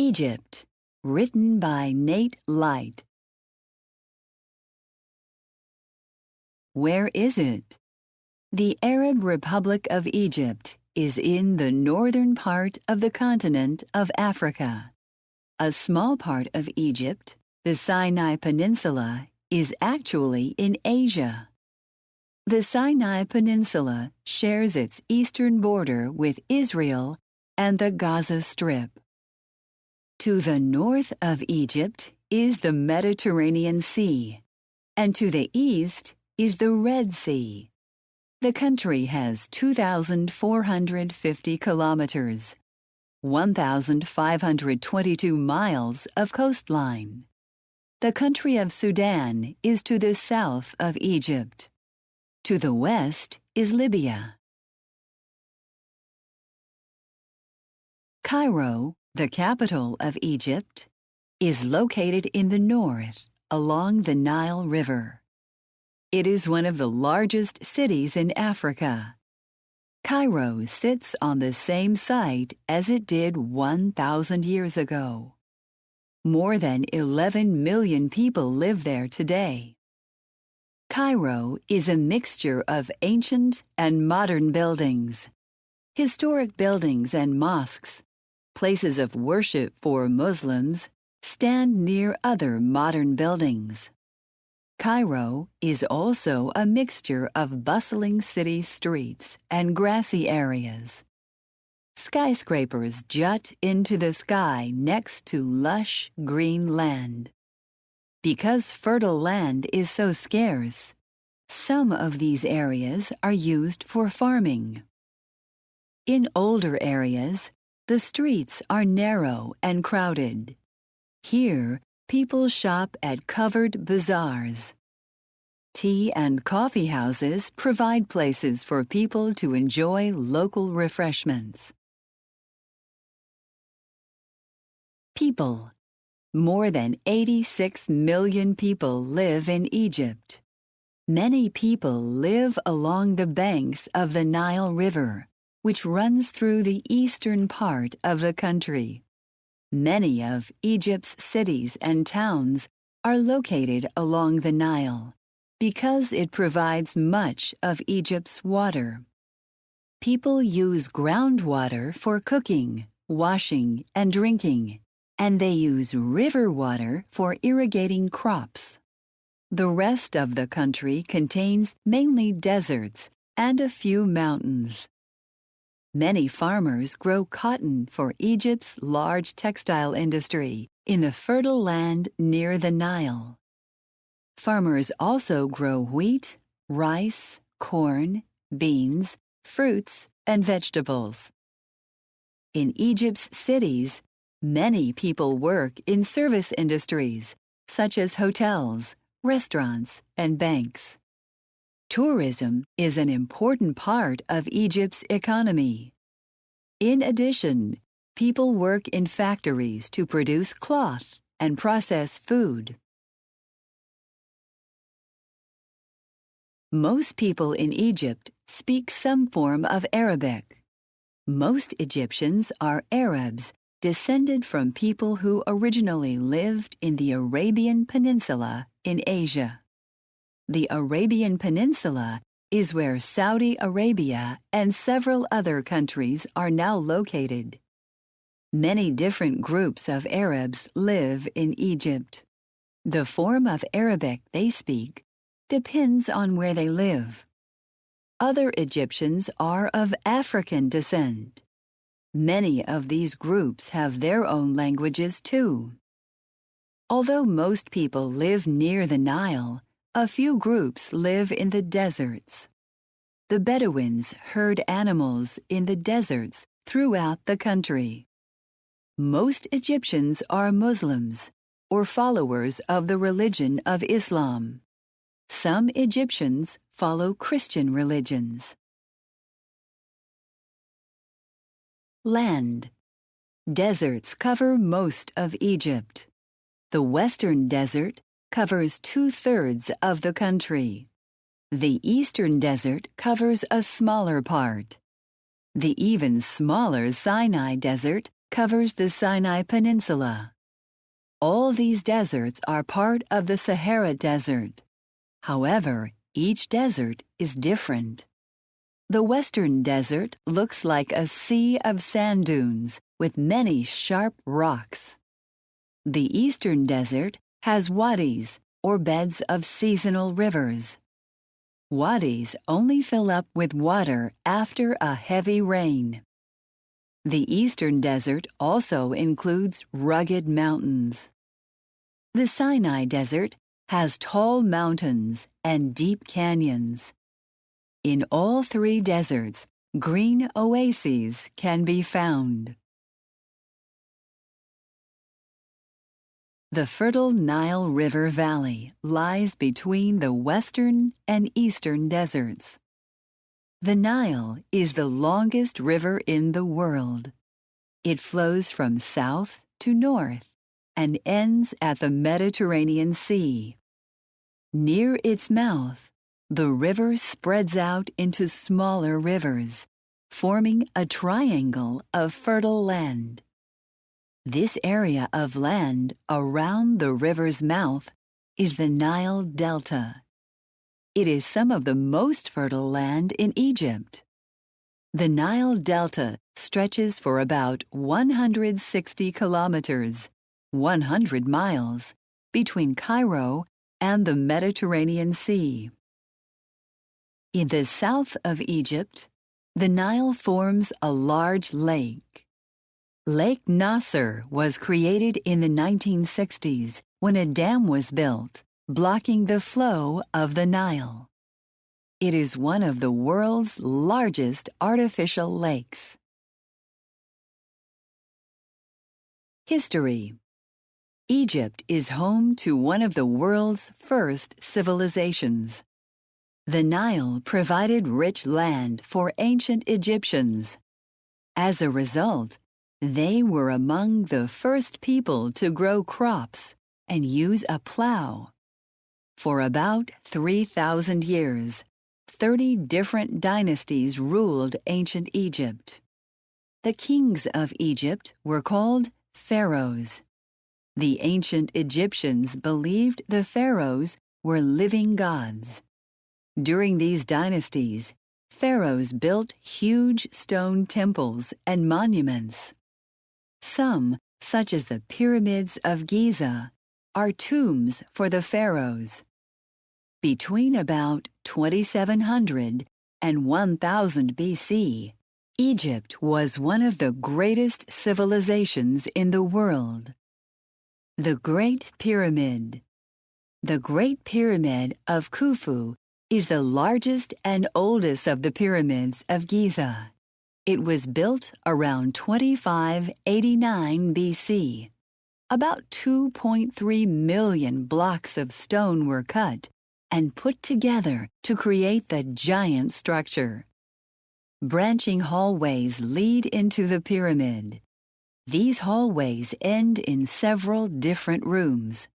Egypt, written by Nate Light. Where is it? The Arab Republic of Egypt is in the northern part of the continent of Africa. A small part of Egypt, the Sinai Peninsula, is actually in Asia. The Sinai Peninsula shares its eastern border with Israel and the Gaza Strip. To the north of Egypt is the Mediterranean Sea, and to the east is the Red Sea. The country has 2,450 kilometers, 1,522 miles of coastline. The country of Sudan is to the south of Egypt. To the west is Libya. Cairo, the capital of Egypt, is located in the north along the Nile River. It is one of the largest cities in Africa. Cairo sits on the same site as it did 1,000 years ago. More than 11 million people live there today. Cairo is a mixture of ancient and modern buildings, historic buildings and mosques. Places of worship for Muslims stand near other modern buildings. Cairo is also a mixture of bustling city streets and grassy areas. Skyscrapers jut into the sky next to lush green land. Because fertile land is so scarce, some of these areas are used for farming. In older areas, the streets are narrow and crowded. Here, people shop at covered bazaars. Tea and coffee houses provide places for people to enjoy local refreshments. People. More than 86 million people live in Egypt. Many people live along the banks of the Nile River, which runs through the eastern part of the country. Many of Egypt's cities and towns are located along the Nile because it provides much of Egypt's water. People use groundwater for cooking, washing, and drinking, and they use river water for irrigating crops. The rest of the country contains mainly deserts and a few mountains. Many farmers grow cotton for Egypt's large textile industry in the fertile land near the Nile. Farmers also grow wheat, rice, corn, beans, fruits, and vegetables. In Egypt's cities, many people work in service industries, such as hotels, restaurants, and banks. Tourism is an important part of Egypt's economy. In addition, people work in factories to produce cloth and process food. Most people in Egypt speak some form of Arabic. Most Egyptians are Arabs, descended from people who originally lived in the Arabian Peninsula in Asia. The Arabian Peninsula is where Saudi Arabia and several other countries are now located. Many different groups of Arabs live in Egypt. The form of Arabic they speak depends on where they live. Other Egyptians are of African descent. Many of these groups have their own languages too. Although most people live near the Nile, a few groups live in the deserts. The Bedouins herd animals in the deserts throughout the country. Most Egyptians are Muslims, or followers of the religion of Islam. Some Egyptians follow Christian religions. Land. Deserts cover most of Egypt. The Western Desert covers 2/3 of the country. The Eastern Desert covers a smaller part. The even smaller Sinai Desert covers the Sinai Peninsula. All these deserts are part of the Sahara Desert. However, each desert is different. The Western Desert looks like a sea of sand dunes with many sharp rocks. The Eastern Desert has wadis, or beds of seasonal rivers. Wadis only fill up with water after a heavy rain. The Eastern Desert also includes rugged mountains. The Sinai Desert has tall mountains and deep canyons. In all three deserts, green oases can be found. The fertile Nile River Valley lies between the western and eastern deserts. The Nile is the longest river in the world. It flows from south to north and ends at the Mediterranean Sea. Near its mouth, the river spreads out into smaller rivers, forming a triangle of fertile land. This area of land around the river's mouth is the Nile Delta. It is some of the most fertile land in Egypt. The Nile Delta stretches for about 160 kilometers, 100 miles, between Cairo and the Mediterranean Sea. In the south of Egypt, the Nile forms a large lake. Lake Nasser was created in the 1960s when a dam was built, blocking the flow of the Nile. It is one of the world's largest artificial lakes. History. Egypt is home to one of the world's first civilizations. The Nile provided rich land for ancient Egyptians. As a result, they were among the first people to grow crops and use a plow. For about 3,000 years, 30 different dynasties ruled ancient Egypt. The kings of Egypt were called pharaohs. The ancient Egyptians believed the pharaohs were living gods. During these dynasties, pharaohs built huge stone temples and monuments. Some, such as the pyramids of Giza, are tombs for the pharaohs. Between about 2700 and 1000 BC, Egypt was one of the greatest civilizations in the world. The Great Pyramid. The Great Pyramid of Khufu is the largest and oldest of the pyramids of Giza. It was built around 2589 BC. About 2.3 million blocks of stone were cut and put together to create the giant structure. Branching hallways lead into the pyramid. These hallways end in several different rooms,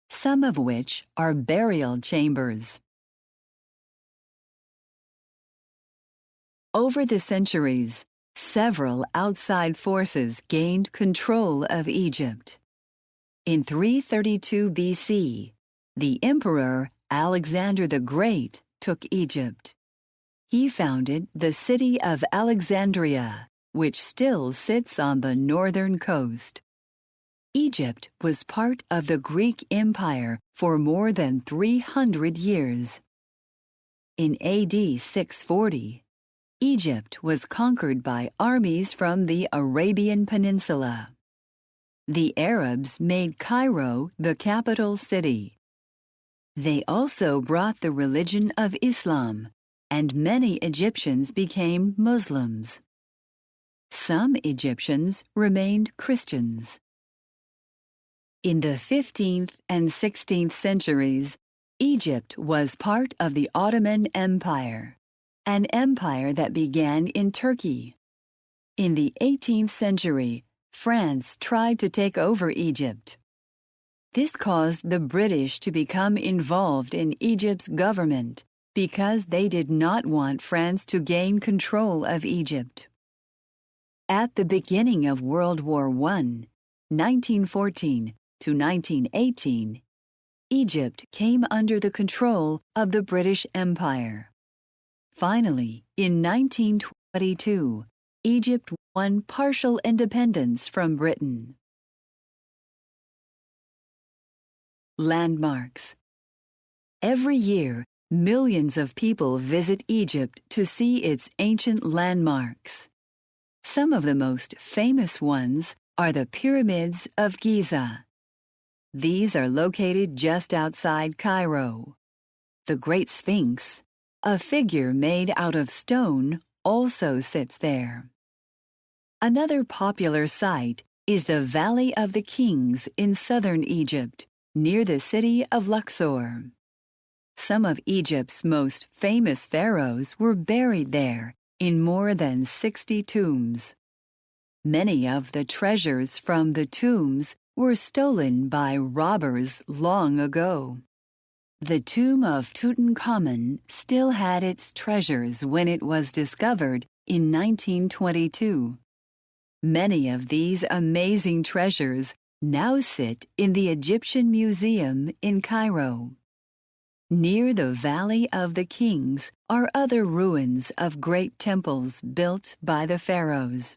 some of which are burial chambers. Over the centuries, several outside forces gained control of Egypt. In 332 BC, the Emperor Alexander the Great took Egypt. He founded the city of Alexandria, which still sits on the northern coast. Egypt was part of the Greek Empire for more than 300 years. In AD 640, Egypt was conquered by armies from the Arabian Peninsula. The Arabs made Cairo the capital city. They also brought the religion of Islam, and many Egyptians became Muslims. Some Egyptians remained Christians. In the 15th and 16th centuries, Egypt was part of the Ottoman Empire, an empire that began in Turkey. In the 18th century, France tried to take over Egypt. This caused the British to become involved in Egypt's government because they did not want France to gain control of Egypt. At the beginning of World War I, 1914 to 1918, Egypt came under the control of the British Empire. Finally, in 1922, Egypt won partial independence from Britain. Landmarks. Every year, millions of people visit Egypt to see its ancient landmarks. Some of the most famous ones are the pyramids of Giza. These are located just outside Cairo. The Great Sphinx, a figure made out of stone, also sits there. Another popular site is the Valley of the Kings in southern Egypt, near the city of Luxor. Some of Egypt's most famous pharaohs were buried there in more than 60 tombs. Many of the treasures from the tombs were stolen by robbers long ago. The tomb of Tutankhamun still had its treasures when it was discovered in 1922. Many of these amazing treasures now sit in the Egyptian Museum in Cairo. Near the Valley of the Kings are other ruins of great temples built by the pharaohs.